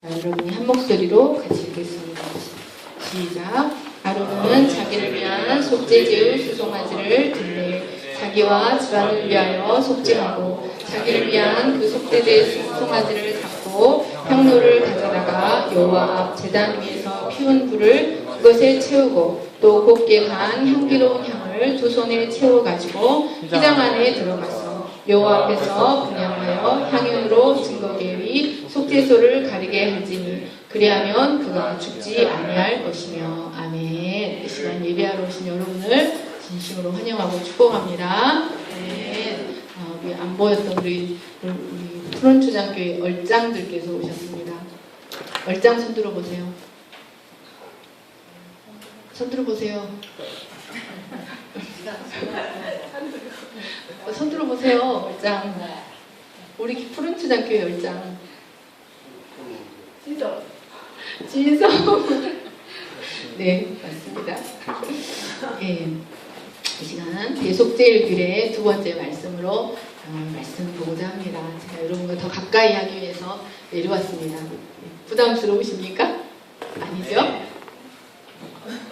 여러분이 한 목소리로 같이 읽겠습니다. 시작. 아론은 자기를 위한 속죄제의 수송아지를 들매 자기와 집안을 위하여 속죄하고 자기를 위한 그 속죄제의 수송아지를 잡고 향로를 가져다가 여호와 앞 제단 위에서 피운 불을 그것에 채우고 또 곱게 간 향기로운 향을 두 손에 채워가지고 휘장 안에 들어가서 여호와 앞에서 분향하여 향연으로 증거계의 속죄소를 가리게 할지니 그리하면 그가 죽지 아니할 것이며. 아멘. 이 시간 예배하러 오신 여러분을 진심으로 환영하고 축복합니다. 네. 우리 안 보였던 우리 푸른초장교회 얼짱들께서 오셨습니다. 얼짱 손 들어보세요. 손 들어보세요. 손 들어보세요. 얼짱. 우리 푸른초장교회 얼짱. 지성. 네, 맞습니다. 예, 이 시간 대속제일규례 두 번째 말씀으로 말씀 보고자 합니다. 제가 여러분과 더 가까이 하기 위해서 내려왔습니다. 부담스러우십니까? 아니죠?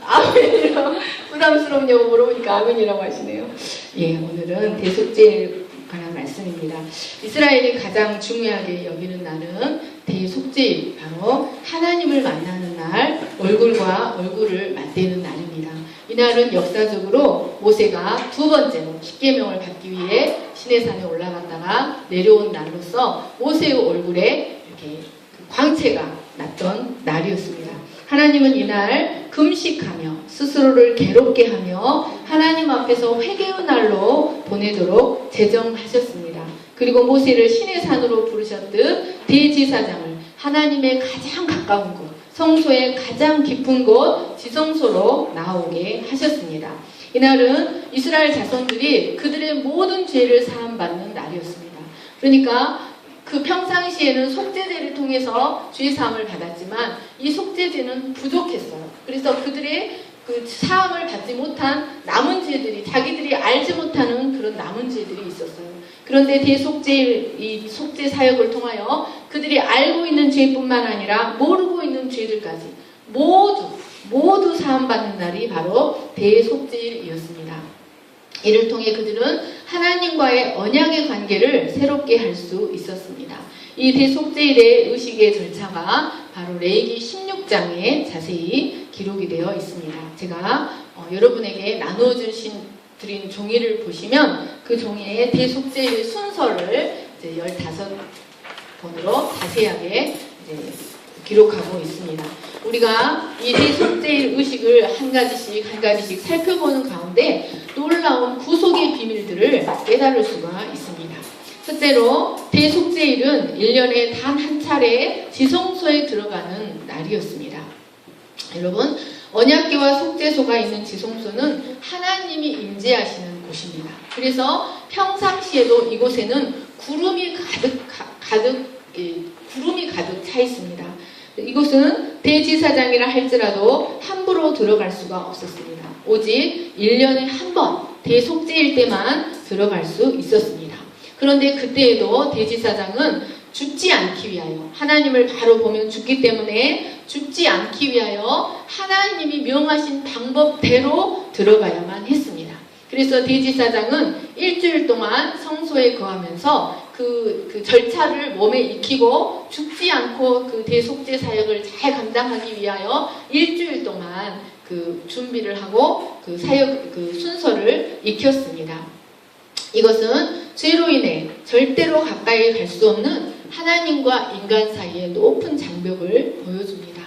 아멘이라고 부담스럽냐고 물어보니까 아멘이라고 하시네요. 예, 오늘은 대속제일 관한 말씀입니다. 이스라엘이 가장 중요하게 여기는 날은 대속제일, 바로 하나님을 만나는 날, 얼굴과 얼굴을 맞대는 날입니다. 이날은 역사적으로 모세가 두 번째로 십계명을 받기 위해 시내산에 올라갔다가 내려온 날로서 모세의 얼굴에 이렇게 광채가 났던 날이었습니다. 하나님은 이날 금식하며 스스로를 괴롭게 하며 하나님 앞에서 회개의 날로 보내도록 제정하셨습니다. 그리고 모세를 시내산으로 부르셨듯 대제사장을 하나님의 가장 가까운 곳, 성소의 가장 깊은 곳, 지성소로 나오게 하셨습니다. 이날은 이스라엘 자손들이 그들의 모든 죄를 사함받는 날이었습니다. 그러니까 그 평상시에는 속죄제를 통해서 죄 사함을 받았지만 이 속죄제는 부족했어요. 그래서 그들의 그 사함을 받지 못한 남은 죄들이, 자기들이 알지 못하는 그런 남은 죄들이 있었어요. 그런데 대속죄, 이 속죄 사역을 통하여 그들이 알고 있는 죄뿐만 아니라 모르고 있는 죄들까지 모두 사함받는 날이 바로 대속죄일이었습니다. 이를 통해 그들은 하나님과의 언약의 관계를 새롭게 할 수 있었습니다. 이 대속죄일의 의식의 절차가 바로 레위기 16장에 자세히 기록이 되어 있습니다. 제가 여러분에게 나눠드린 종이를 보시면 그 종이에 대속죄일 순서를 이제 15번으로 자세하게 이제 기록하고 있습니다. 우리가 이 대속죄일 의식을 한 가지씩 살펴보는 가운데 놀라운 구속의 비밀들을 깨달을 수가 있습니다. 첫째로 대속죄일은 1년에 단 한 차례 지성소에 들어가는 날이었습니다. 여러분, 언약궤와 속죄소가 있는 지성소는 하나님이 임재하시는 곳입니다. 그래서 평상시에도 이곳에는 구름이 가득 차 있습니다. 이곳은 대제사장이라 할지라도 함부로 들어갈 수가 없었습니다. 오직 1년에 한 번 대속죄일 때만 들어갈 수 있었습니다. 그런데 그때에도 대제사장은 죽지 않기 위하여, 하나님을 바로 보면 죽기 때문에 죽지 않기 위하여 하나님이 명하신 방법대로 들어가야만 했습니다. 그래서 대제사장은 일주일 동안 성소에 거하면서 그 절차를 몸에 익히고 죽지 않고 그 대속죄 사역을 잘 감당하기 위하여 일주일 동안 그 준비를 하고 그 사역 그 순서를 익혔습니다. 이것은 죄로 인해 절대로 가까이 갈 수 없는 하나님과 인간 사이의 높은 장벽을 보여줍니다.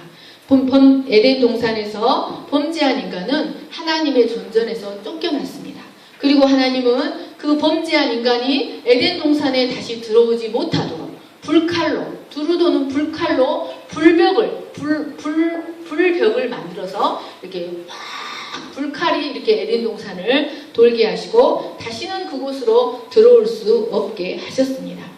에덴 동산에서 범죄한 인간은 하나님의 존전에서 쫓겨났습니다. 그리고 하나님은 그 범죄한 인간이 에덴 동산에 다시 들어오지 못하도록 불칼로, 두루 도는 불칼로 불벽을 만들어서 이렇게 불칼이 이렇게 에덴 동산을 돌게 하시고 다시는 그곳으로 들어올 수 없게 하셨습니다.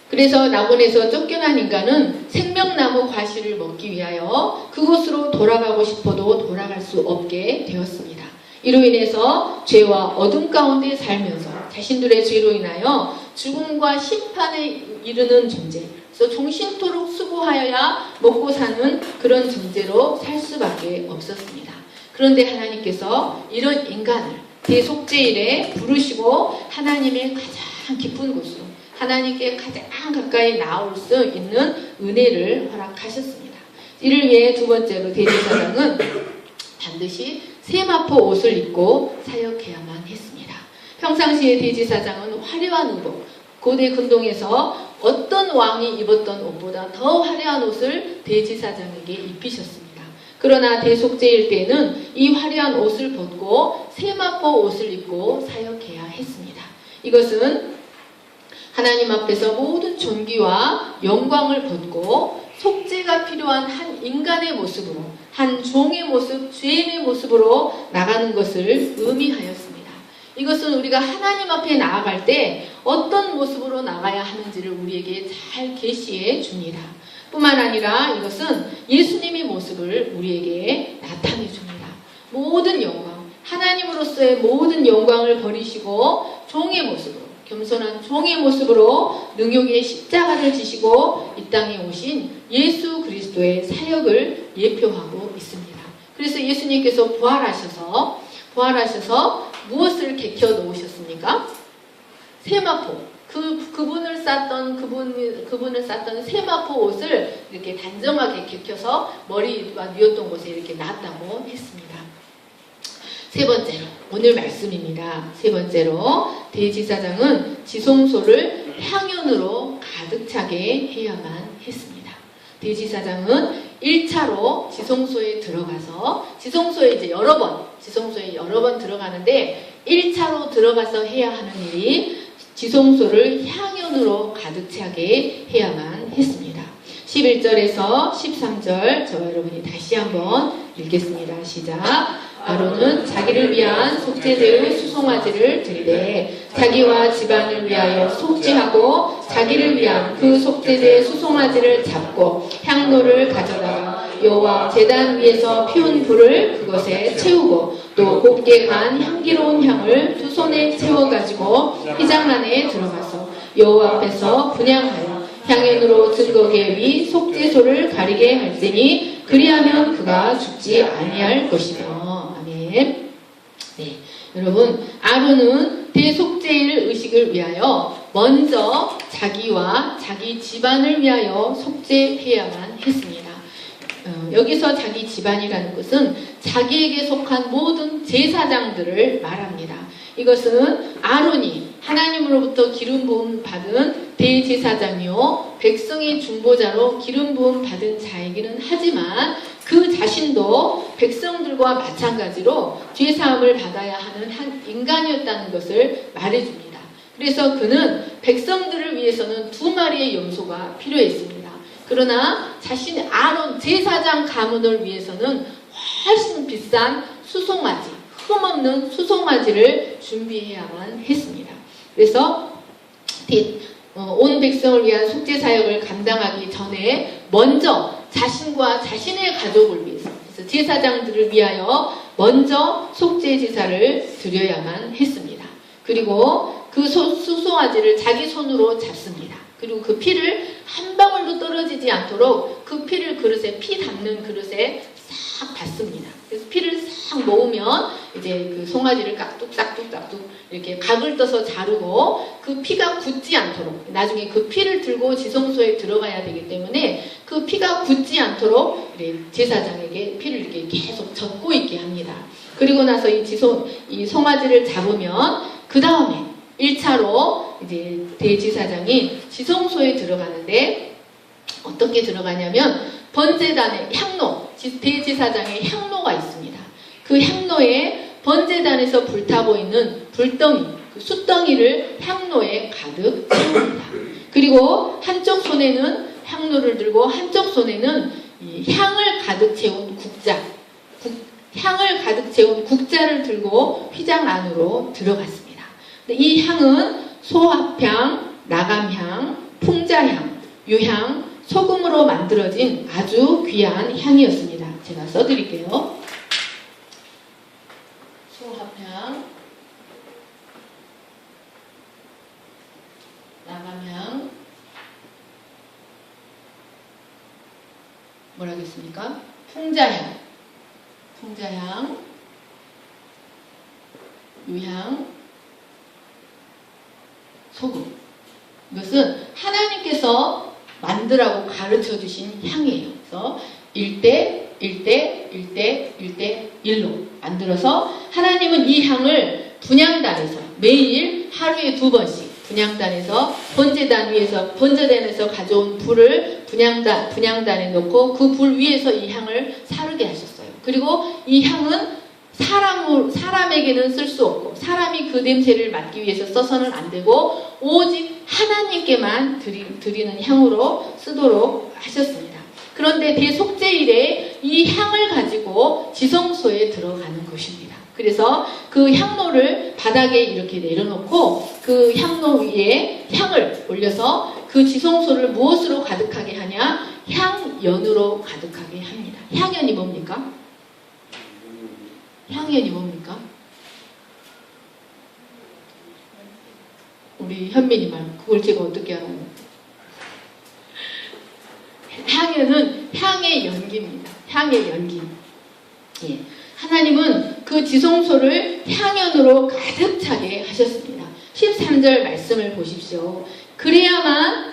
그래서 낙원에서 쫓겨난 인간은 생명나무 과실을 먹기 위하여 그곳으로 돌아가고 싶어도 돌아갈 수 없게 되었습니다. 이로 인해서 죄와 어둠 가운데 살면서 자신들의 죄로 인하여 죽음과 심판에 이르는 존재, 그래서 종신토록 수고하여야 먹고 사는 그런 존재로 살 수밖에 없었습니다. 그런데 하나님께서 이런 인간을 대속죄일에 부르시고 하나님의 가장 깊은 곳으로 하나님께 가장 가까이 나올 수 있는 은혜를 허락하셨습니다. 이를 위해 두 번째로 대제사장은 반드시 세마포 옷을 입고 사역해야만 했습니다. 평상시에 대제사장은 화려한 의복, 고대 근동에서 어떤 왕이 입었던 옷보다 더 화려한 옷을 대제사장에게 입히셨습니다. 그러나 대속죄일 때는 이 화려한 옷을 벗고 세마포 옷을 입고 사역해야 했습니다. 이것은 하나님 앞에서 모든 존귀와 영광을 벗고 속죄가 필요한 한 인간의 모습으로, 한 종의 모습, 죄인의 모습으로 나가는 것을 의미하였습니다. 이것은 우리가 하나님 앞에 나아갈 때 어떤 모습으로 나가야 하는지를 우리에게 잘 계시해 줍니다. 뿐만 아니라 이것은 예수님의 모습을 우리에게 나타내 줍니다. 모든 영광, 하나님으로서의 모든 영광을 버리시고 종의 모습으로, 겸손한 종의 모습으로 능욕의 십자가를 지시고 이 땅에 오신 예수 그리스도의 사역을 예표하고 있습니다. 그래서 예수님께서 부활하셔서 무엇을 개켜 놓으셨습니까? 세마포. 그분을 쌌던 세마포 옷을 이렇게 단정하게 개켜서 머리가 뉘었던 곳에 이렇게 놨다고 했습니다. 세 번째로, 오늘 말씀입니다. 세 번째로, 대제사장은 지성소를 향연으로 가득 차게 해야만 했습니다. 대제사장은 1차로 지성소에 들어가서, 지성소에 여러 번 들어가는데, 1차로 들어가서 해야 하는 일이 지성소를 향연으로 가득 차게 해야만 했습니다. 11절에서 13절 저와 여러분이 다시 한번 읽겠습니다. 시작. 아론은 자기를 위한 속죄제의 수송아지를 드리되 자기와 집안을 위하여 속죄하고 자기를 위한 그 속죄제의 수송아지를 잡고 향로를 가져다가 여호와 제단 위에서 피운 불을 그것에 채우고 또 곱게 간 향기로운 향을 두 손에 채워가지고 휘장 안에 들어가서 여호와 앞에서 분향하여 향연으로 증거계 위 속죄소를 가리게 할지니 그리하면 그가 죽지 아니할 것이며. 아멘. 네, 여러분, 아론은 대속죄일 의식을 위하여 먼저 자기와 자기 집안을 위하여 속죄해야만 했습니다. 여기서 자기 집안이라는 것은 자기에게 속한 모든 제사장들을 말합니다. 이것은 아론이 하나님으로부터 기름 부음 받은 대제사장이요 백성의 중보자로 기름 부음 받은 자이기는 하지만 그 자신도 백성들과 마찬가지로 죄사함을 받아야 하는 한 인간이었다는 것을 말해줍니다. 그래서 그는 백성들을 위해서는 2마리의 염소가 필요했습니다. 그러나 자신의 아론 제사장 가문을 위해서는 훨씬 비싼 수송아지, 흠없는 수송아지를 준비해야만 했습니다. 그래서 온 백성을 위한 속죄 사역을 감당하기 전에 먼저 자신과 자신의 가족을 위해서, 그래서 제사장들을 위하여 먼저 속죄 제사를 드려야만 했습니다. 그리고 그 수송아지를 자기 손으로 잡습니다. 그리고 그 피를 한 방울도 떨어지지 않도록 그 피를 그릇에, 피 담는 그릇에 싹 받습니다. 그래서 피를 싹 모으면 이제 그 송아지를 깍둑깍둑깍둑 이렇게 각을 떠서 자르고 그 피가 굳지 않도록, 나중에 그 피를 들고 지성소에 들어가야 되기 때문에 그 피가 굳지 않도록 제사장에게 피를 이렇게 계속 젓고 있게 합니다. 그리고 나서 이 송아지를 잡으면 그 다음에 1차로 이제 대제사장이 지성소에 들어가는데 어떻게 들어가냐면 번제단의 향로, 대제사장의 향로가 있습니다. 그 향로에 번제단에서 불타고 있는 불덩이, 그 숯덩이를 향로에 가득 채웁니다. 그리고 한쪽 손에는 향로를 들고 한쪽 손에는 이 향을 가득 채운 향을 가득 채운 국자를 들고 휘장 안으로 들어갔습니다. 이 향은 소합향, 나감향, 풍자향, 유향, 소금으로 만들어진 아주 귀한 향이었습니다. 제가 써드릴게요. 소합향, 나감향, 뭐라겠습니까? 풍자향, 풍자향, 유향, 소금. 이것은 하나님께서 만들라고 가르쳐 주신 향이에요. 그래서 1대 1로 만들어서 하나님은 이 향을 분향단에서 매일 하루에 2번씩 분향단에서 번제단에서 가져온 불을 분향단에 놓고 그 불 위에서 이 향을 사르게 하셨어요. 그리고 이 향은 사람에게는 쓸 수 없고 사람이 그 냄새를 맡기 위해서 써서는 안 되고 오직 하나님께만 드리는 향으로 쓰도록 하셨습니다. 그런데 대속죄일에 이 향을 가지고 지성소에 들어가는 것입니다. 그래서 그 향로를 바닥에 이렇게 내려놓고 그 향로 위에 향을 올려서 그 지성소를 무엇으로 가득하게 하냐? 향연으로 가득하게 합니다. 향연이 뭡니까? 향연이 뭡니까? 우리 현민이 말, 그걸 제가 어떻게 알아요? 향연은 향의 연기입니다. 향의 연기. 예. 하나님은 그 지성소를 향연으로 가득 차게 하셨습니다. 13절 말씀을 보십시오. 그래야만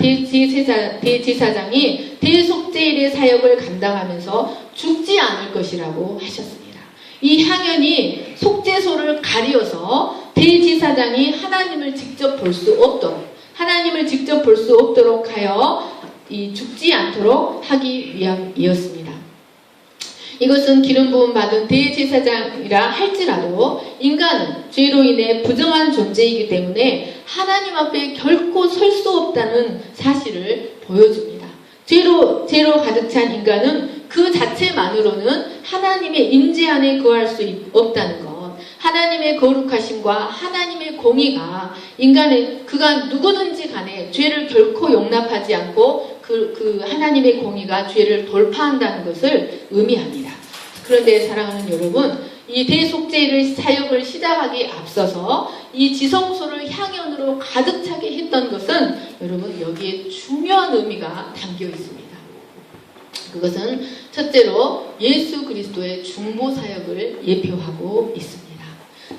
대제사장이 대속죄일의 사역을 감당하면서 죽지 않을 것이라고 하셨습니다. 이 향연이 속죄소를 가리어서 대제사장이 하나님을 직접 볼 수 없도록 하여 죽지 않도록 하기 위함이었습니다. 이것은 기름 부음 받은 대제사장이라 할지라도 인간은 죄로 인해 부정한 존재이기 때문에 하나님 앞에 결코 설 수 없다는 사실을 보여줍니다. 죄로 가득 찬 인간은 그 자체만으로는 하나님의 임재 안에 거할 수 없다는 것, 하나님의 거룩하심과 하나님의 공의가 그가 누구든지 간에 죄를 결코 용납하지 않고 그 하나님의 공의가 죄를 돌파한다는 것을 의미합니다. 그런데 사랑하는 여러분, 이 대속죄의 사역을 시작하기 앞서서 이 지성소를 향연으로 가득 차게 했던 것은 여러분 여기에 중요한 의미가 담겨 있습니다. 그것은 첫째로 예수 그리스도의 중보 사역을 예표하고 있습니다.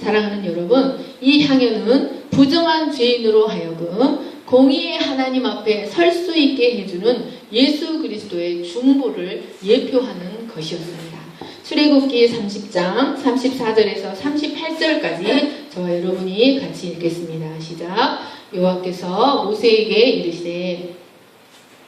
사랑하는 여러분, 이 향연은 부정한 죄인으로 하여금 공의의 하나님 앞에 설 수 있게 해주는 예수 그리스도의 중보를 예표하는 것이었습니다. 출애굽기 30장 34절에서 38절까지 저와 여러분이 같이 읽겠습니다. 시작. 여호와께서 모세에게 이르시되,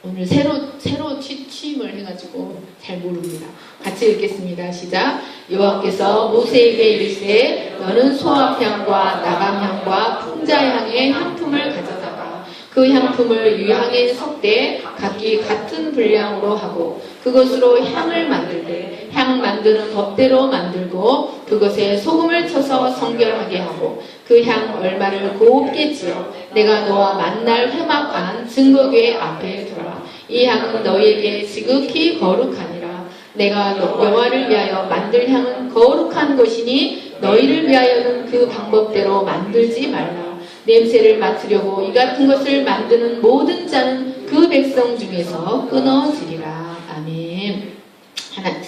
오늘 새로 취임을 해가지고 잘 모릅니다. 같이 읽겠습니다. 시작. 여호와께서 모세에게 이르시되, 너는 소합향과 나감향과 풍자향의 향품을 가져다가 그 향품을 유향에 섞되 각기 같은 분량으로 하고 그것으로 향을 만들되 향 만드는 법대로 만들고 그것에 소금을 쳐서 성결하게 하고 그 향 얼마를 곱게 지어 내가 너와 만날 회막한 증거궤 앞에 두라. 이 향은 너희에게 지극히 거룩하니라. 내가 여호와를 위하여 만들 향은 거룩한 것이니 너희를 위하여는 그 방법대로 만들지 말라. 냄새를 맡으려고 이 같은 것을 만드는 모든 자는 그 백성 중에서 끊어지리라. 아멘.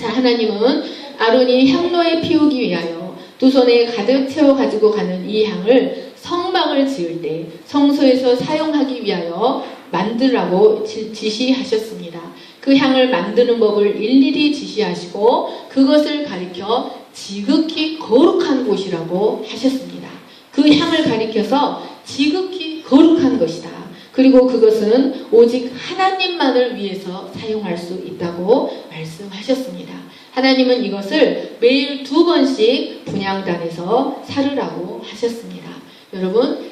하나님은 아론이 향로에 피우기 위하여 두 손에 가득 채워 가지고 가는 이 향을 성막을 지을 때 성소에서 사용하기 위하여 만들라고 지시하셨습니다. 그 향을 만드는 법을 일일이 지시하시고 그것을 가리켜 지극히 거룩한 곳이라고 하셨습니다. 그 향을 가리켜서 지극히 거룩한 것이다. 그리고 그것은 오직 하나님만을 위해서 사용할 수 있다고 말씀하셨습니다. 하나님은 이것을 매일 2번씩 분향단에서 사르라고 하셨습니다. 여러분,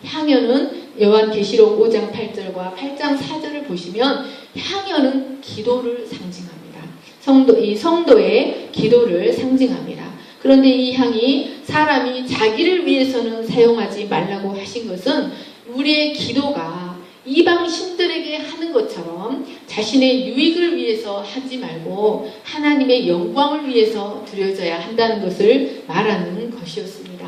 향연은 요한계시록 5장 8절과 8장 4절을 보시면 향연은 기도를 상징합니다. 이 성도의 기도를 상징합니다. 그런데 이 향이 사람이 자기를 위해서는 사용하지 말라고 하신 것은 우리의 기도가 이방 신들에게 하는 것처럼 자신의 유익을 위해서 하지 말고 하나님의 영광을 위해서 드려져야 한다는 것을 말하는 것이었습니다.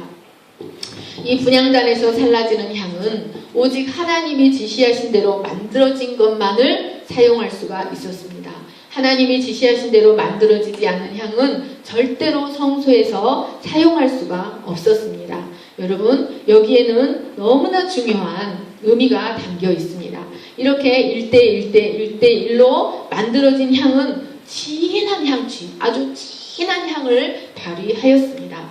이 분향단에서 살라지는 향은 오직 하나님이 지시하신 대로 만들어진 것만을 사용할 수가 있었습니다. 하나님이 지시하신 대로 만들어지지 않는 향은 절대로 성소에서 사용할 수가 없었습니다. 여러분, 여기에는 너무나 중요한 의미가 담겨 있습니다. 이렇게 1대1로 만들어진 향은 진한 향취, 아주 진한 향을 발휘하였습니다.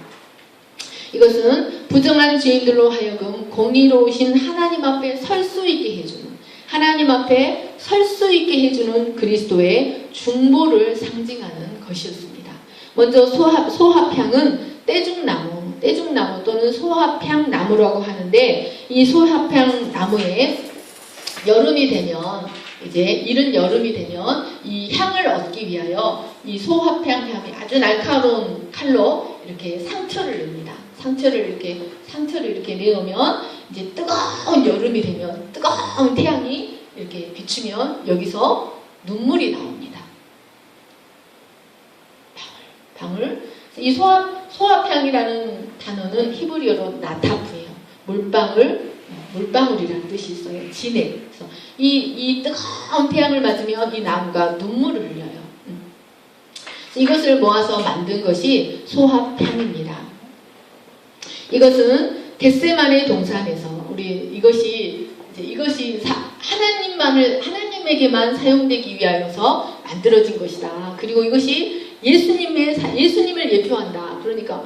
이것은 부정한 죄인들로 하여금 공의로우신 하나님 앞에 설 수 있게 해주는, 하나님 앞에 설 수 있게 해주는 그리스도의 중보를 상징하는 것이었습니다. 먼저 소합향은 떼죽나무 또는 소합향나무라고 하는데, 이 소합향나무에 여름이 되면, 이제 이른 여름이 되면 이 향을 얻기 위하여 이 소합향향이 아주 날카로운 칼로 이렇게 상처를 냅니다. 상처를 이렇게 내놓으면 이제 뜨거운 여름이 되면, 뜨거운 태양이 이렇게 비추면 여기서 눈물이 나옵니다. 방울. 이 소합향이라는 단어는 히브리어로 나타프예요. 물방울이라는 뜻이 있어요. 진해. 그래서 이 뜨거운 태양을 맞으면 이 나무가 눈물을 흘려요. 이것을 모아서 만든 것이 소합향입니다. 이것은 겟세마네 동산에서 이것이 하나님에게만 사용되기 위하여서 만들어진 것이다. 그리고 이것이 예수님을 예표한다. 그러니까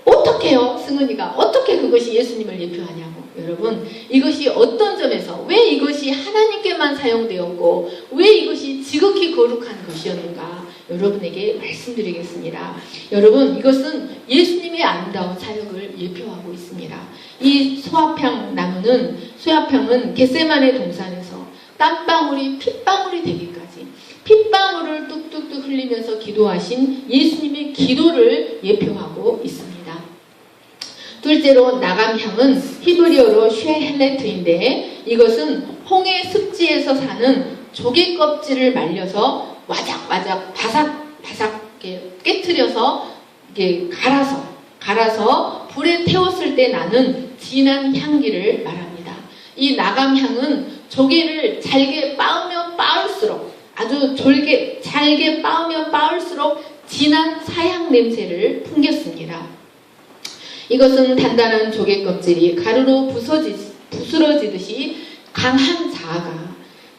어떻게요? 승은이가 어떻게 그것이 예수님을 예표하냐고. 여러분, 이것이 어떤 점에서 왜 이것이 하나님께만 사용되었고 왜 이것이 지극히 거룩한 것이었는가 여러분에게 말씀드리겠습니다. 여러분, 이것은 예수님의 아름다운 사역을 예표하고 있습니다. 이 소합향은 겟세마네 동산에서 땀방울이 핏방울이 되기까지 핏방울을 뚝뚝뚝 흘리면서 기도하신 예수님의 기도를 예표하고 있습니다. 둘째로 나감향은 히브리어로 쉐헬레트인데, 이것은 홍해 습지에서 사는 조개 껍질을 말려서 와작와작 바삭바삭 깨트려서 갈아서 불에 태웠을 때 나는 진한 향기를 말합니다. 이 나감향은 조개를 잘게 빻으면 빻을수록, 아주 잘게 빻으면 빻을수록 진한 사향 냄새를 풍겼습니다. 이것은 단단한 조개 껍질이 가루로 부스러지듯이 강한 자아가,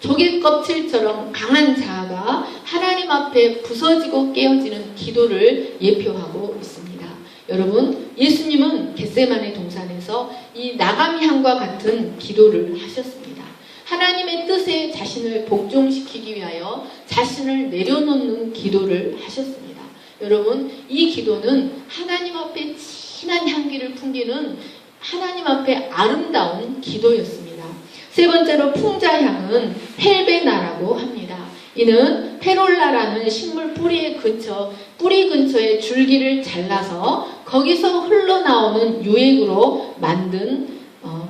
조개 껍질처럼 강한 자아가 하나님 앞에 부서지고 깨어지는 기도를 예표하고 있습니다. 여러분, 예수님은 겟세마네 동산에서 이 나감향과 같은 기도를 하셨습니다. 하나님의 뜻에 자신을 복종시키기 위하여 자신을 내려놓는 기도를 하셨습니다. 여러분, 이 기도는 하나님 앞에 진한 향기를 풍기는 하나님 앞에 아름다운 기도였습니다. 세 번째로 풍자향은 펠베나라고 합니다. 이는 페롤라라는 식물 뿌리 근처에 줄기를 잘라서 거기서 흘러나오는 유액으로 만든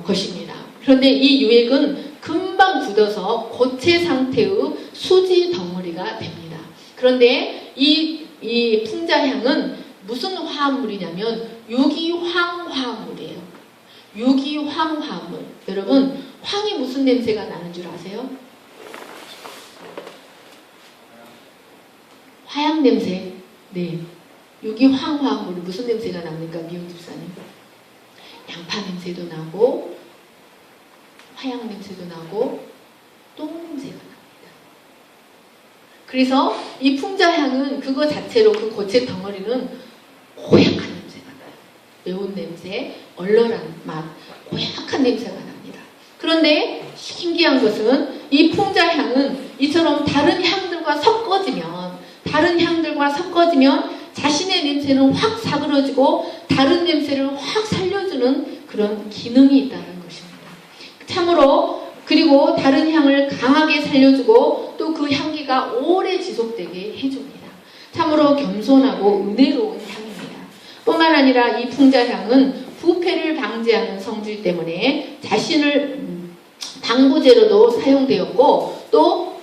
것입니다. 그런데 이 유액은 금방 굳어서 고체 상태의 수지 덩어리가 됩니다. 그런데 이 풍자향은 무슨 화합물이냐면 유기황화물이에요. 유기황화물. 여러분, 황이 무슨 냄새가 나는 줄 아세요? 화약 냄새. 네. 유기황화물이 무슨 냄새가 납니까, 미용 집사님? 양파 냄새도 나고, 화약 냄새도 나고, 똥 냄새가 납니다. 그래서 이 풍자향은 그거 자체로, 그 고체 덩어리는 고약한 냄새가 나요. 매운 냄새, 얼얼한 맛, 고약한 냄새가 납니다. 그런데 신기한 것은 이 풍자향은 이처럼 다른 향들과 섞어지면 자신의 냄새는 확 사그러지고 다른 냄새를 확 살려주는 그런 기능이 있다는 것입니다. 참으로, 그리고 다른 향을 강하게 살려주고 또 그 향기가 오래 지속되게 해줍니다. 참으로 겸손하고 은혜로운 향입니다. 뿐만 아니라 이 풍자향은 부패를 방지하는 성질 때문에 자신을 방부제로도 사용되었고 또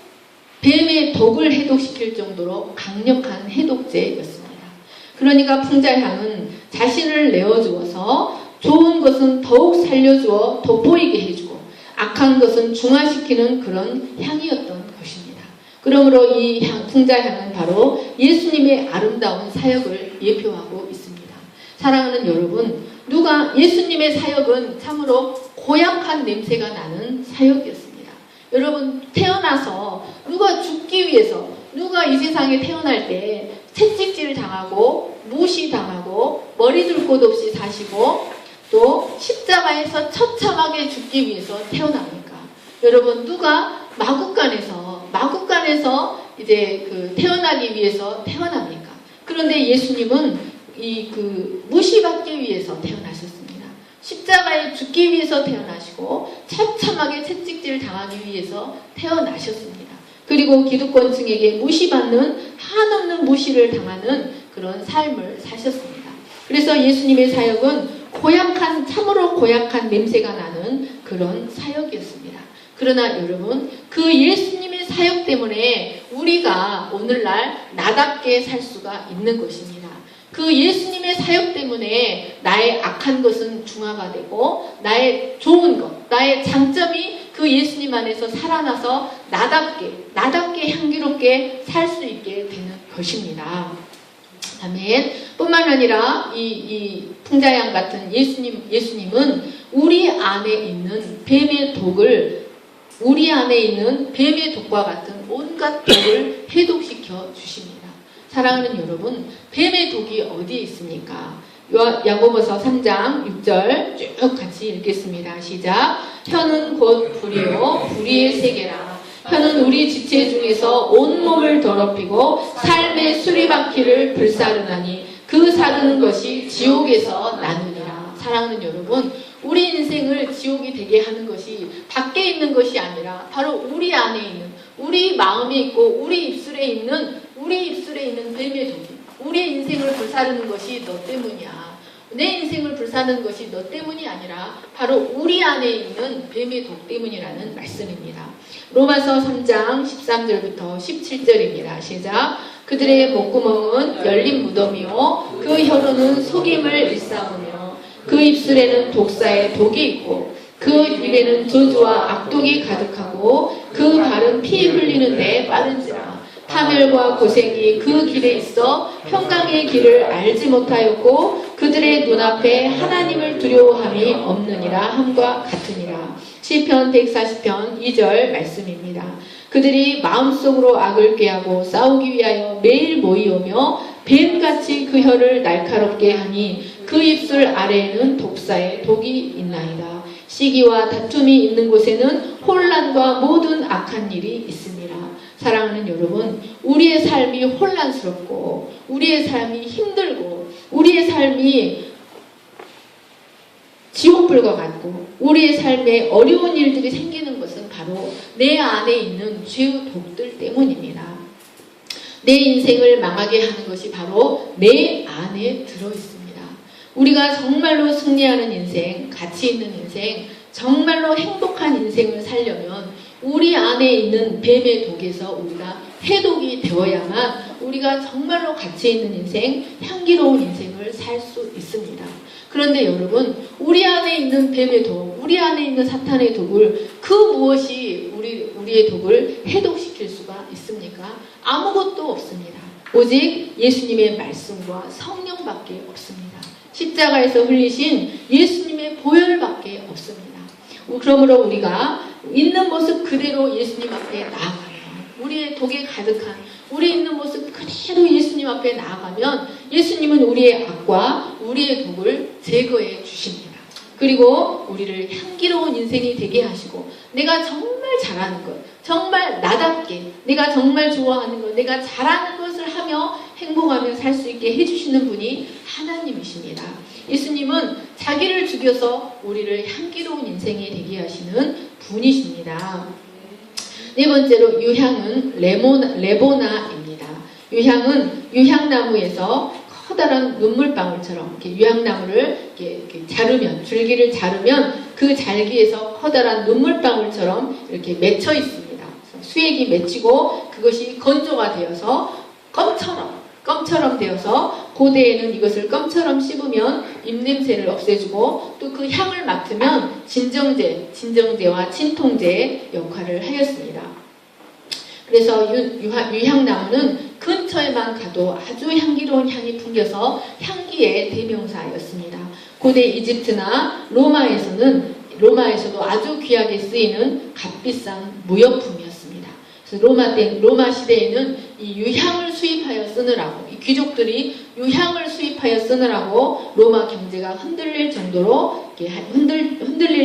뱀의 독을 해독시킬 정도로 강력한 해독제였습니다. 그러니까 풍자향은 자신을 내어주어서 좋은 것은 더욱 살려주어 돋보이게 해주고 악한 것은 중화시키는 그런 향이었던 것입니다. 그러므로 이 풍자향은 바로 예수님의 아름다운 사역을 예표하고 있습니다. 사랑하는 여러분, 예수님의 사역은 참으로 고약한 냄새가 나는 사역이었습니다. 여러분, 태어나서 누가 죽기 위해서, 누가 이 세상에 태어날 때 채찍질 당하고 무시당하고 머리 둘 곳 없이 사시고 또 십자가에서 처참하게 죽기 위해서 태어납니까? 여러분, 누가 마국간에서 이제 태어나기 위해서 태어납니까? 그런데 예수님은 무시받기 위해서 태어나셨습니다. 십자가에 죽기 위해서 태어나시고 처참하게 채찍질 당하기 위해서 태어나셨습니다. 그리고 기득권층에게 무시받는 한없는 무시를 당하는 그런 삶을 사셨습니다. 그래서 예수님의 사역은 참으로 고약한 냄새가 나는 그런 사역이었습니다. 그러나 여러분, 그 예수님의 사역 때문에 우리가 오늘날 나답게 살 수가 있는 것입니다. 그 예수님의 사역 때문에 나의 악한 것은 중화가 되고 나의 좋은 것, 나의 장점이 그 예수님 안에서 살아나서 나답게 향기롭게 살 수 있게 되는 것입니다. 아멘. 뿐만 아니라 이 풍자양 같은 예수님은 우리 안에 있는 뱀의 독과 같은 온갖 독을 해독시켜 주십니다. 사랑하는 여러분, 뱀의 독이 어디에 있습니까? 야고보서 3장 6절 쭉 같이 읽겠습니다. 시작. 혀는 곧 불이요 불의의 세계라. 혀는 우리 지체 중에서 온몸을 더럽히고 삶의 수리바퀴를 불사르나니 그 사르는 것이 지옥에서 나느니라. 사랑하는 여러분, 우리 인생을 지옥이 되게 하는 것이 밖에 있는 것이 아니라 바로 우리 안에 있는, 우리 마음에 있고 우리 입술에 있는 뱀의 독이, 우리의 인생을 불사르는 것이 너 때문이야. 내 인생을 불사르는 것이 너 때문이 아니라 바로 우리 안에 있는 뱀의 독 때문이라는 말씀입니다. 로마서 3장 13절부터 17절입니다. 시작. 그들의 목구멍은 열린 무덤이요 그 혀로는 속임을 일삼으며 그 입술에는 독사의 독이 있고 그 입에는 저주와 악독이 가득하고 그 발은 피 흘리는데 빠른지라. 파멸과 고생이 그 길에 있어 평강의 길을 알지 못하였고 그들의 눈앞에 하나님을 두려워함이 없느니라 함과 같으니라. 시편 140편 2절 말씀입니다. 그들이 마음속으로 악을 꾀하고 싸우기 위하여 매일 모이오며 뱀같이 그 혀를 날카롭게 하니 그 입술 아래에는 독사의 독이 있나이다. 시기와 다툼이 있는 곳에는 혼란과 모든 악한 일이 있습니다. 사랑하는 여러분, 우리의 삶이 혼란스럽고 우리의 삶이 힘들고 우리의 삶이 지옥불과 같고 우리의 삶에 어려운 일들이 생기는 것은 바로 내 안에 있는 죄의 독들 때문입니다. 내 인생을 망하게 하는 것이 바로 내 안에 들어있습니다. 우리가 정말로 승리하는 인생, 가치 있는 인생, 정말로 행복한 인생을 살려면 우리 안에 있는 뱀의 독에서 우리가 해독이 되어야만 우리가 정말로 가치 있는 인생, 향기로운 인생을 살 수 있습니다. 그런데 여러분, 우리 안에 있는 뱀의 독, 우리 안에 있는 사탄의 독을 무엇이 우리의 독을 해독시킬 수가 있습니까? 아무것도 없습니다. 오직 예수님의 말씀과 성령밖에 없습니다. 십자가에서 흘리신 예수님의 보혈밖에 없습니다. 그러므로 우리가 있는 모습 그대로 예수님 앞에 나아가면, 우리의 독에 가득한 우리 있는 모습 그대로 예수님 앞에 나아가면 예수님은 우리의 악과 우리의 독을 제거해 주십니다. 그리고 우리를 향기로운 인생이 되게 하시고 내가 정말 잘하는 것, 정말 나답게 내가 정말 좋아하는 것, 내가 잘하는 것을 하며 행복하며 살 수 있게 해주시는 분이 하나님이십니다. 예수님은 자기를 죽여서 우리를 향기로운 인생이 되게 하시는 분이십니다. 네 번째로 유향은 레보나입니다. 유향은 유향나무에서 커다란 눈물방울처럼 이렇게 유향나무를 이렇게 자르면, 줄기를 자르면 그 잘기에서 커다란 눈물방울처럼 이렇게 맺혀 있습니다. 수액이 맺히고 그것이 건조가 되어서 껌처럼 껌처럼 되어서 고대에는 이것을 껌처럼 씹으면 입냄새를 없애주고 또 그 향을 맡으면 진정제와 진통제의 역할을 하였습니다. 그래서 유향나무는 근처에만 가도 아주 향기로운 향이 풍겨서 향기의 대명사였습니다. 고대 이집트나 로마에서도 아주 귀하게 쓰이는 값비싼 무역품이었습니다. 그래서 로마 시대에는 이 유향을 수입하여 쓰느라고, 이 귀족들이 유향을 수입하여 쓰느라고 로마 경제가 흔들릴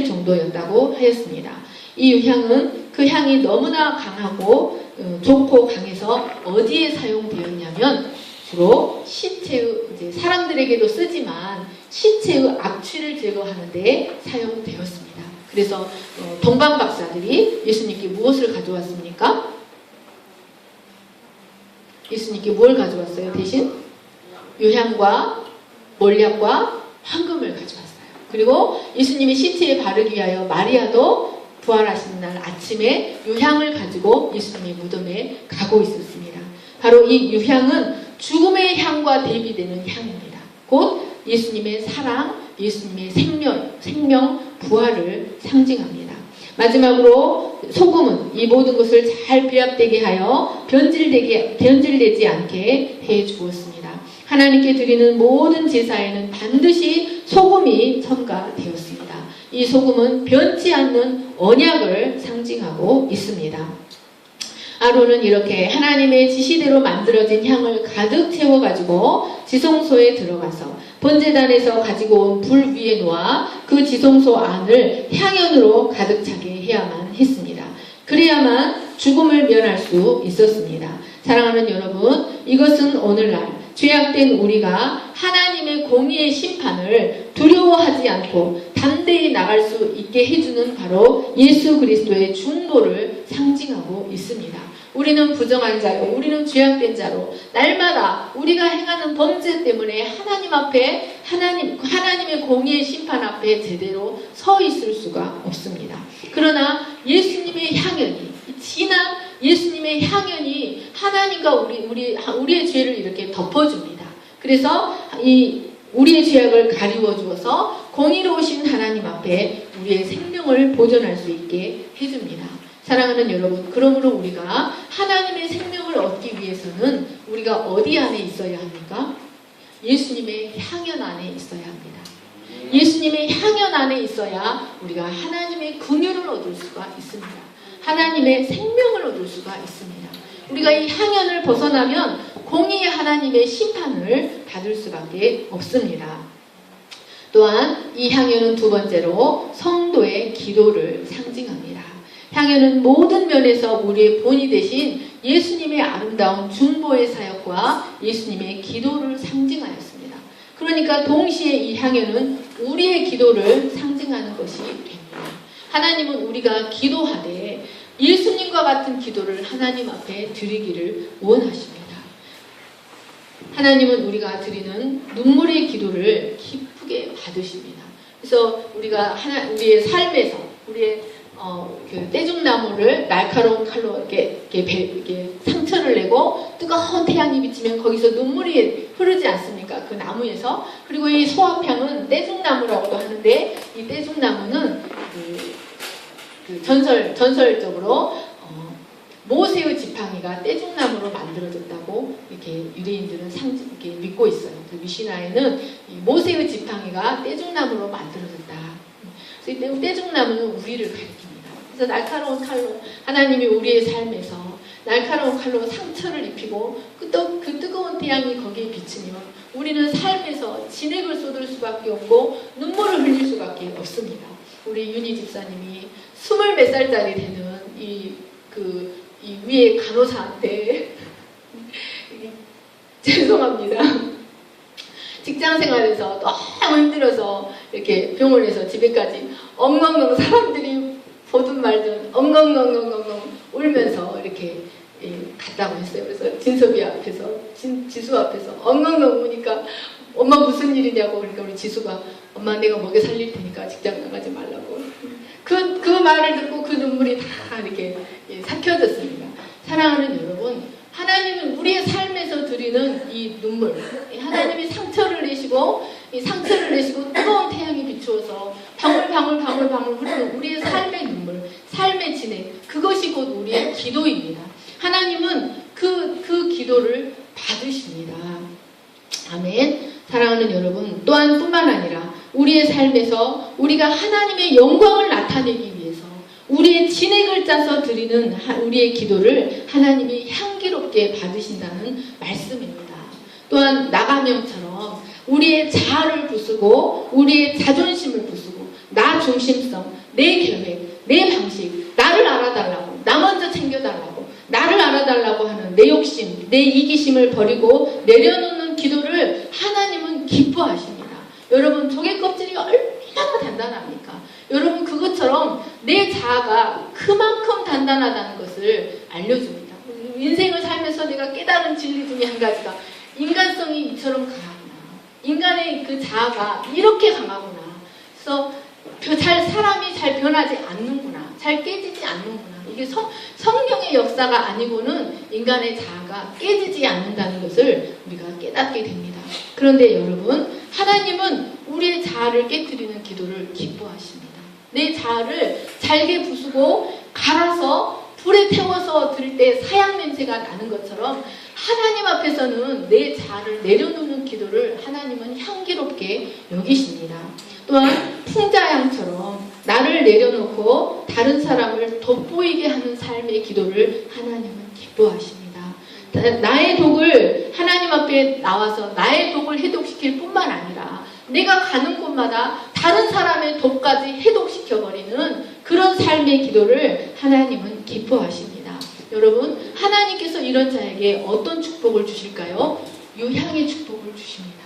정도였다고 하였습니다. 이 유향은 그 향이 너무나 강하고 좋고 강해서 어디에 사용되었냐면 주로 시체의, 사람들에게도 쓰지만 시체의 악취를 제거하는 데 사용되었습니다. 그래서 동방 박사들이 예수님께 무엇을 가져왔습니까? 예수님께 뭘 가져왔어요? 대신 유향과 몰약과 황금을 가져왔어요. 그리고 예수님의 시체에 바르기 위하여 마리아도 부활하신 날 아침에 유향을 가지고 예수님의 무덤에 가고 있었습니다. 바로 이 유향은 죽음의 향과 대비되는 향입니다. 곧 예수님의 사랑, 예수님의 생명, 부활을 상징합니다. 마지막으로 소금은 이 모든 것을 잘 배합되게 하여 변질되지 않게 해 주었습니다. 하나님께 드리는 모든 제사에는 반드시 소금이 첨가되었습니다. 이 소금은 변치 않는 언약을 상징하고 있습니다. 아론은 이렇게 하나님의 지시대로 만들어진 향을 가득 채워가지고 지성소에 들어가서 번제단에서 가지고 온 불 위에 놓아 그 지성소 안을 향연으로 가득 차게 해야만 했습니다. 그래야만 죽음을 면할 수 있었습니다. 사랑하는 여러분, 이것은 오늘날 죄악된 우리가 하나님의 공의의 심판을 두려워하지 않고 담대히 나갈 수 있게 해주는 바로 예수 그리스도의 중보를 상징하고 있습니다. 우리는 부정한 자요, 우리는 죄악된 자로 날마다 우리가 행하는 범죄 때문에 하나님 앞에 하나님의 공의의 심판 앞에 제대로 서 있을 수가 없습니다. 그러나 예수님의 향연이, 진한 예수님의 향연이 하나님과 우리의 죄를 이렇게 덮어줍니다. 그래서 우리의 죄악을 가리워 주어서 공의로우신 하나님 앞에 우리의 생명을 보존할 수 있게 해줍니다. 사랑하는 여러분, 그러므로 우리가 하나님의 생명을 얻기 위해서는 우리가 어디 안에 있어야 합니까? 예수님의 향연 안에 있어야 합니다. 예수님의 향연 안에 있어야 우리가 하나님의 긍휼을 얻을 수가 있습니다. 하나님의 생명을 얻을 수가 있습니다. 우리가 이 향연을 벗어나면 공의의 하나님의 심판을 받을 수밖에 없습니다. 또한 이 향연은 두 번째로 성도의 기도를 상징합니다. 향연은 모든 면에서 우리의 본이 되신 예수님의 아름다운 중보의 사역과 예수님의 기도를 상징하였습니다. 그러니까 동시에 이 향연은 우리의 기도를 상징하는 것이 됩니다. 하나님은 우리가 기도하되 예수님과 같은 기도를 하나님 앞에 드리기를 원하십니다. 하나님은 우리가 드리는 눈물의 기도를 기쁘게 받으십니다. 그래서 우리가 우리의 삶에서 그 떼죽나무를 날카로운 칼로 이렇게 상처를 내고 뜨거운 태양이 비치면 거기서 눈물이 흐르지 않습니까? 그 나무에서. 그리고 이 소화향은 떼죽나무라고도 하는데 이 떼죽나무는 전설적으로 모세의 지팡이가 떼죽나무로 만들어졌다고 이렇게 유대인들은 이렇게 믿고 있어요. 그 미시나에는 이 모세의 지팡이가 떼죽나무로 만들어졌다. 그래서 이 떼죽나무는 우리를 가리킵니다. 그래서 날카로운 칼로 하나님이 우리의 삶에서 날카로운 칼로 상처를 입히고 그 뜨거운 태양이 거기에 비치면 우리는 삶에서 진액을 쏟을 수밖에 없고 눈물을 흘릴 수밖에 없습니다. 우리 윤희 집사님이 20몇 살짜리 되는 이 위에 간호사한테 죄송합니다. 직장 생활에서 너무 힘들어서 이렇게 병원에서 집에까지 엉엉엉 사람들이 보든 말든 엉엉엉엉엉 울면서 이렇게 갔다고 했어요. 그래서 진섭이 앞에서 지수 앞에서 엉엉엉 우니까 엄마 무슨 일이냐고. 그러니까 우리 지수가 엄마 내가 먹여 살릴 테니까 직장 나가지 말라고. 그 말을 듣고 그 눈물이 다 이렇게 삭혀졌습니다. 사랑하는 여러분, 하나님은 우리의 삶에서 드리는 이 눈물, 하나님이 상처를 내시고 이 상처를 내시고 뜨거운 태양이 비추어서 방울 흐르는 우리의 삶의 눈물, 삶의 진액, 그것이 곧 우리의 기도입니다. 하나님은 그 기도를 받으십니다. 아멘. 사랑하는 여러분, 또한 뿐만 아니라 우리의 삶에서 우리가 하나님의 영광을 나타내기 위해서 우리의 진액을 짜서 드리는 우리의 기도를 하나님이 향기롭게 받으신다는 말씀입니다. 또한 나가명처럼 우리의 자아를 부수고 우리의 자존심을 부수고 나 중심성, 내 계획, 내 방식, 나를 알아달라고, 나 먼저 챙겨달라고, 나를 알아달라고 하는 내 욕심, 내 이기심을 버리고 내려놓는 기도를 하나님은 기뻐하십니다. 여러분, 조개 껍질이 얼마나 단단합니까? 여러분, 그것처럼 내 자아가 그만큼 단단하다는 것을 알려줍니다. 인생을 살면서 내가 깨달은 진리 중에 한 가지가 인간성이 이처럼 강하구나. 인간의 그 자아가 이렇게 강하구나. 그래서 사람이 잘 변하지 않는구나. 잘 깨지지 않는구나. 이게 성령의 역사가 아니고는 인간의 자아가 깨지지 않는다는 것을 우리가 깨닫게 됩니다. 그런데 여러분, 하나님은 우리의 자아를 깨뜨리는 기도를 기뻐하십니다. 내 자아를 잘게 부수고 갈아서 불에 태워서 드릴 때 사양 냄새가 나는 것처럼 하나님 앞에서는 내 자아를 내려놓는 기도를 하나님은 향기롭게 여기십니다. 또한 풍자양처럼 나를 내려놓고 다른 사람을 돋보이게 하는 삶의 기도를 하나님은 기뻐하십니다. 나의 독을 하나님 앞에 나와서 나의 독을 해독시킬 뿐만 아니라 내가 가는 곳마다 다른 사람의 독까지 해독시켜버리는 그런 삶의 기도를 하나님은 기뻐하십니다. 여러분, 하나님께서 이런 자에게 어떤 축복을 주실까요? 유향의 축복을 주십니다.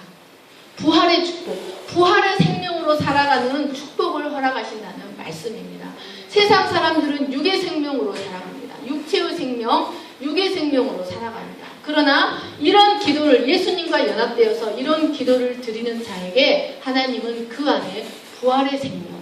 부활의 축복, 부활의 생명으로 살아가는 축복을 허락하신다는 말씀입니다. 세상 사람들은 육의 생명으로 살아갑니다. 육체의 생명, 육의 생명으로 살아갑니다. 그러나 이런 기도를 예수님과 연합되어서 이런 기도를 드리는 자에게 하나님은 그 안에 부활의 생명,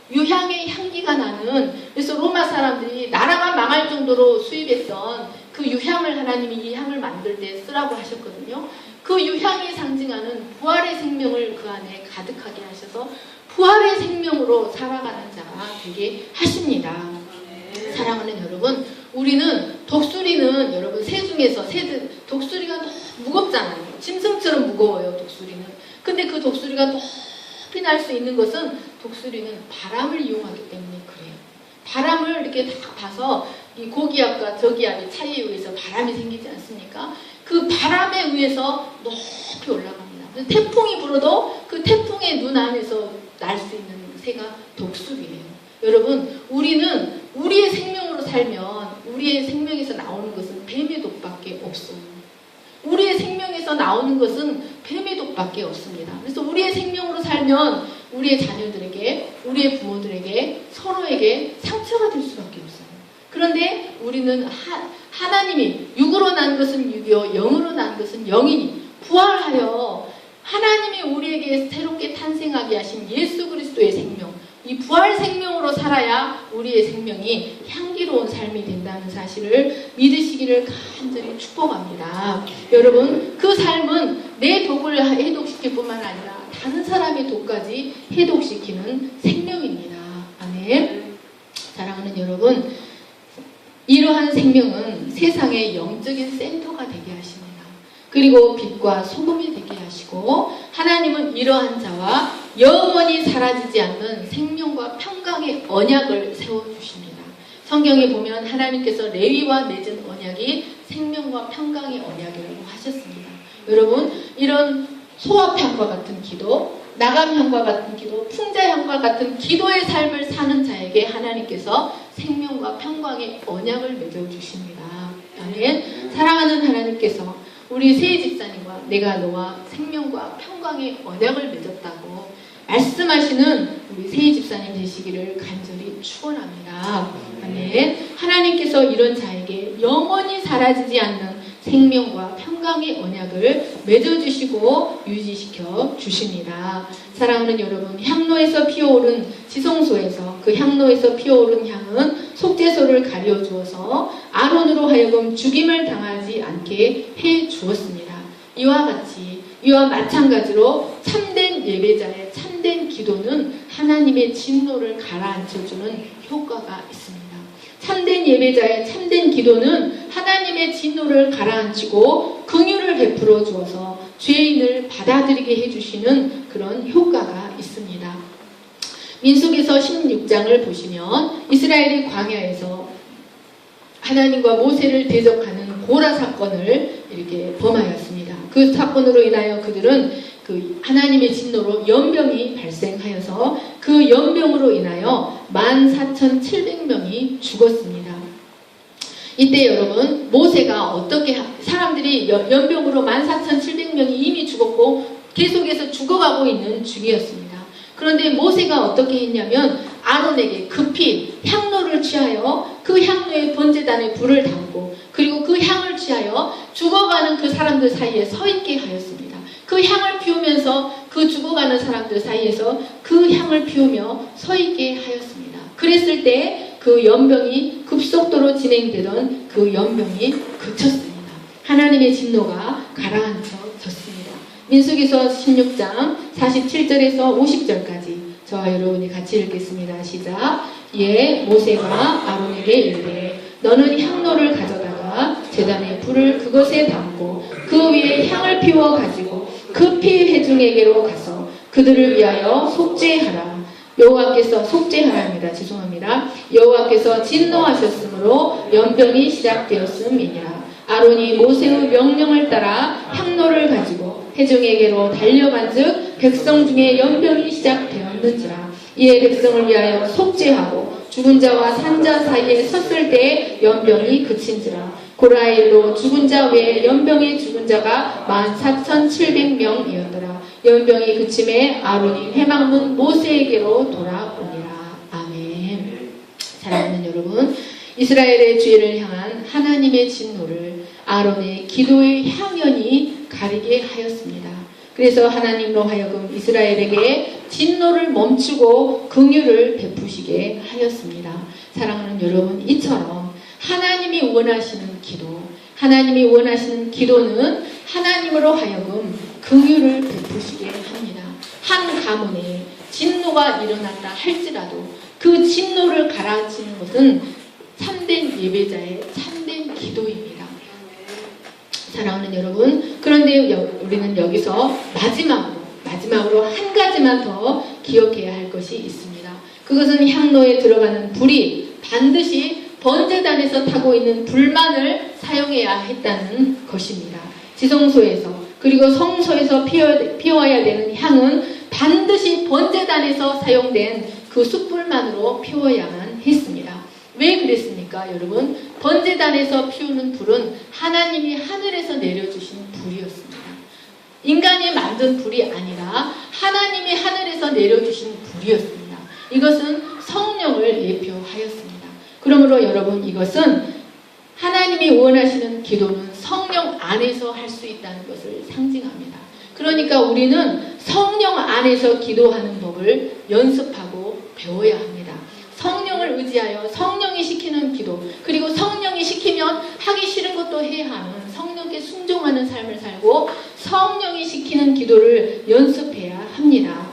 유향의 향기가 나는, 그래서 로마 사람들이 나라가 망할 정도로 수입했던 그 유향을 하나님이 이 향을 만들 때 쓰라고 하셨거든요. 그 유향이 상징하는 부활의 생명을 그 안에 가득하게 하셔서 부활의 생명으로 살아가는 자가 되게 하십니다. 사랑하는 여러분, 우리는 독수리는 여러분 새 중에서 독수리가 너무 무겁잖아요. 짐승처럼 무거워요, 독수리는. 근데 그 독수리가 높이 날 수 있는 것은 독수리는 바람을 이용하기 때문에 그래요. 바람을 이렇게 딱 봐서 이 고기압과 저기압의 차이에 의해서 바람이 생기지 않습니까? 그 바람에 의해서 높이 올라갑니다. 태풍이 불어도 그 태풍의 눈 안에서 날 수 있는 새가 독수리예요. 여러분, 우리는 우리의 생명으로 살면 우리의 생명에서 나오는 것은 뱀의 독밖에 없어요. 우리의 생명에서 나오는 것은 뱀의 독밖에 없습니다. 그래서 우리의 생명으로 살면 우리의 자녀들에게, 우리의 부모들에게, 서로에게 상처가 될 수밖에 없어요. 그런데 우리는 하나님이 육으로 난 것은 육이요 영으로 난 것은 영이니 부활하여 하나님이 우리에게 새롭게 탄생하게 하신 예수 그리스도의 생명, 이 부활 생명으로 살아야 우리의 생명이 향기로운 삶이 된다는 사실을 믿으시기를 간절히 축복합니다. 여러분, 그 삶은 내 독을 해독시킬 뿐만 아니라 다른 사람의 독까지 해독시키는 생명입니다. 아멘. 사랑하는 여러분, 이러한 생명은 세상의 영적인 센터가 되게 하십니다. 그리고 빛과 소금이 되게 하시고 하나님은 이러한 자와 영원히 사라지지 않는 생명과 평강의 언약을 세워주십니다. 성경에 보면 하나님께서 레위와 맺은 언약이 생명과 평강의 언약이라고 하셨습니다. 여러분, 이런 소아향과 같은 기도, 나감향과 같은 기도, 풍자향과 같은 기도의 삶을 사는 자에게 하나님께서 생명과 평강의 언약을 맺어주십니다. 아멘. 사랑하는 하나님께서 우리 세 집사님과 내가 너와 생명과 평강의 언약을 맺었다고 말씀하시는 우리 세 집사님 되시기를 간절히 축원합니다. 아멘. 하나님께서 이런 자에게 영원히 사라지지 않는 생명과 평강의 언약을 맺어주시고 유지시켜 주십니다. 사랑하는 여러분, 향로에서 피어오른 지성소에서 그 향로에서 피어오른 향은 속죄소를 가려주어서 아론으로 하여금 죽임을 당하지 않게 해 주었습니다. 이와 마찬가지로 참된 예배자의 참된 기도는 하나님의 진노를 가라앉혀주는 효과가 있습니다. 참된 예배자의 참된 기도는 하나님의 진노를 가라앉히고 긍휼을 베풀어 주어서 죄인을 받아들이게 해주시는 그런 효과가 있습니다. 민수기서 16장을 보시면 이스라엘이 광야에서 하나님과 모세를 대적하는 고라 사건을 이렇게 범하였습니다. 그 사건으로 인하여 그들은 그 하나님의 진노로 연병이 발생하여서 그 연병으로 인하여 14,700명이 죽었습니다. 이때 여러분, 모세가 어떻게 사람들이 연병으로 14,700명이 이미 죽었고 계속해서 죽어가고 있는 중이었습니다. 그런데 모세가 어떻게 했냐면 아론에게 급히 향로를 취하여 그 향로에 번제단에 불을 담고 그리고 그 향을 취하여 죽어가는 그 사람들 사이에 서 있게 하였습니다. 그 향을 피우면서 그 죽어가는 사람들 사이에서 그 향을 피우며 서 있게 하였습니다. 그랬을 때 그 연병이 급속도로 진행되던 그 연병이 그쳤습니다. 하나님의 진노가 가라앉혀졌습니다. 민수기서 16장 47절에서 50절까지 저와 여러분이 같이 읽겠습니다. 시작. 예, 모세가 아론에게 이르되 너는 향로를 가져다가 제단에 불을 그것에 담고 그 위에 향을 피워 가지고 급히 회중에게로 가서 그들을 위하여 속죄하라. 여호와께서 속죄하랍니다. 죄송합니다. 여호와께서 진노하셨으므로 연병이 시작되었음이니라. 아론이 모세의 명령을 따라 향로를 가지고 회중에게로 달려간즉 백성 중에 연병이 시작되었는지라. 이에 백성을 위하여 속죄하고 죽은 자와 산 자 사이에 섰을 때 연병이 그친지라. 고라일로 죽은 자 외에 연병에 죽은 자가 14,700명이었더라. 연병이 그침에 아론이 회막문 모세에게로 돌아오니라. 아멘. 사랑하는 여러분, 이스라엘의 죄를 향한 하나님의 진노를 아론의 기도의 향연이 가리게 하였습니다. 그래서 하나님으로 하여금 이스라엘에게 진노를 멈추고 긍휼을 베푸시게 하였습니다. 사랑하는 여러분, 이처럼 하나님이 원하시는 기도, 하나님이 원하시는 기도는 하나님으로 하여금 긍휼을 베푸시게 합니다. 한 가문에 진노가 일어났다 할지라도 그 진노를 가라앉히는 것은 참된 예배자의 참된 기도입니다. 사랑하는 여러분, 그런데 우리는 여기서 마지막으로 한 가지만 더 기억해야 할 것이 있습니다. 그것은 향로에 들어가는 불이 반드시 번제단에서 타고 있는 불만을 사용해야 했다는 것입니다. 지성소에서 그리고 성소에서 피워야 되는 향은 반드시 번제단에서 사용된 그 숯불만으로 피워야만 했습니다. 왜 그랬습니까, 여러분? 번제단에서 피우는 불은 하나님이 하늘에서 내려주신 불이었습니다. 인간이 만든 불이 아니라 하나님이 하늘에서 내려주신 불이었습니다. 이것은 성령을 예표하였습니다. 그러므로 여러분, 이것은 하나님이 원하시는 기도는 성령 안에서 할 수 있다는 것을 상징합니다. 그러니까 우리는 성령 안에서 기도하는 법을 연습하고 배워야 합니다. 성령을 의지하여 성령이 시키는 기도, 그리고 성령이 시키면 하기 싫은 것도 해야 하는 성령께 순종하는 삶을 살고 성령이 시키는 기도를 연습해야 합니다.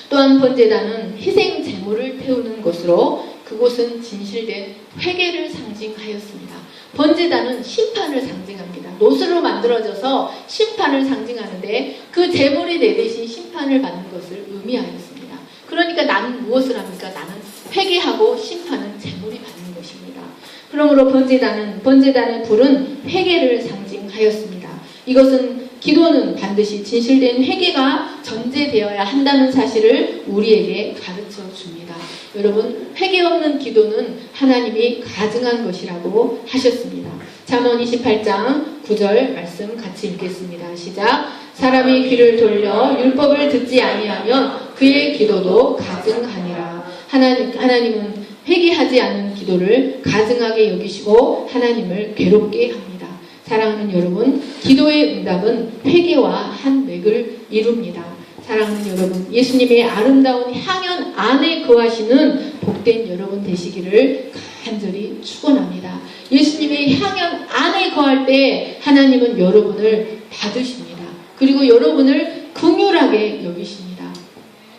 또한 번제단은 희생 제물을 태우는 것으로 그곳은 진실된 회개를 상징하였습니다. 번제단은 심판을 상징합니다. 노수로 만들어져서 심판을 상징하는데 그 제물이 내 대신 심판을 받는 것을 의미하였습니다. 그러니까 나는 무엇을 합니까? 나는 회개하고 심판은 제물이 받는 것입니다. 그러므로 번제단의 불은 회개를 상징하였습니다. 이것은 기도는 반드시 진실된 회개가 전제되어야 한다는 사실을 우리에게 가르쳐 줍니다. 여러분, 회개 없는 기도는 하나님이 가증한 것이라고 하셨습니다. 잠언 28장 9절 말씀 같이 읽겠습니다. 시작. 사람이 귀를 돌려 율법을 듣지 아니하면 그의 기도도 가증하니라. 하나님은 회개하지 않는 기도를 가증하게 여기시고 하나님을 괴롭게 합니다. 사랑하는 여러분, 기도의 응답은 회개와 한 맥을 이룹니다. 사랑하는 여러분, 예수님의 아름다운 향연 안에 거하시는 복된 여러분 되시기를 간절히 축원합니다. 예수님의 향연 안에 거할 때 하나님은 여러분을 받으십니다. 그리고 여러분을 긍휼하게 여기십니다.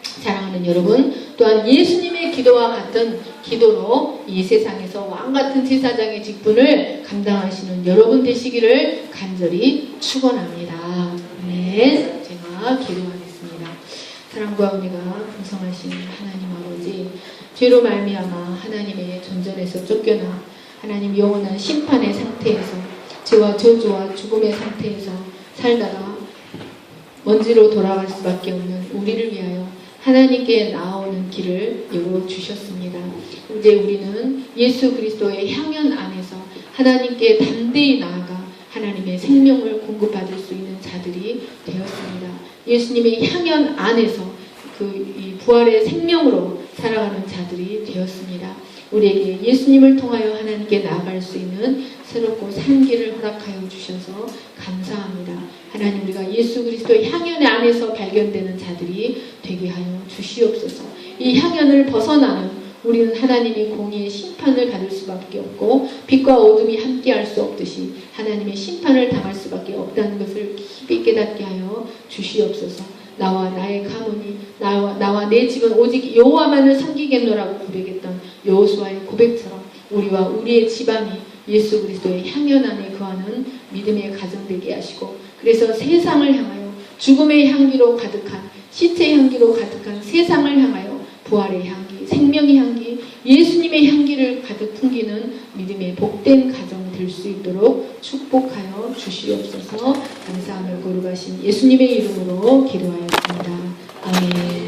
사랑하는 여러분, 또한 예수님의 기도와 같은 기도로 이 세상에서 왕같은 제사장의 직분을 감당하시는 여러분 되시기를 간절히 축원합니다. 네, 제가 기도하겠습니다. 사랑과 은혜가 풍성하신 하나님 아버지, 죄로 말미암아 하나님의 존전에서 쫓겨나 하나님 영원한 심판의 상태에서 죄와 저주와 죽음의 상태에서 살다가 먼지로 돌아갈 수밖에 없는 우리를 위하여 하나님께 나아오는 길을 열어주셨습니다. 이제 우리는 예수 그리스도의 향연 안에서 하나님께 담대히 나아가 하나님의 생명을 공급받을 수 있는 자들이 되었습니다. 예수님의 향연 안에서 이 부활의 생명으로 살아가는 자들이 되었습니다. 우리에게 예수님을 통하여 하나님께 나아갈 수 있는 새롭고 산 길을 허락하여 주셔서 감사합니다. 하나님, 우리가 예수 그리스도의 향연 안에서 발견되는 자들이 되게 하여 주시옵소서. 이 향연을 벗어나는 우리는 하나님의 공의의 심판을 받을 수밖에 없고 빛과 어둠이 함께할 수 없듯이 하나님의 심판을 당할 수밖에 없다는 것을 깊이 깨닫게 하여 주시옵소서. 나와 나의 가문이 나와 내 집은 오직 여호와만을 섬기겠노라고 고백했던 여호수아의 고백처럼 우리와 우리의 집안이 예수 그리스도의 향연 안에 거하는 믿음의 가정 되게 하시고, 그래서 세상을 향하여 죽음의 향기로 가득한, 시체의 향기로 가득한 세상을 향하여 부활의 향기, 생명의 향기, 예수님의 향기를 가득 풍기는 믿음의 복된 가정 될 수 있도록 축복하여 주시옵소서. 감사함을 거룩하신 예수님의 이름으로 기도하였습니다. 아멘.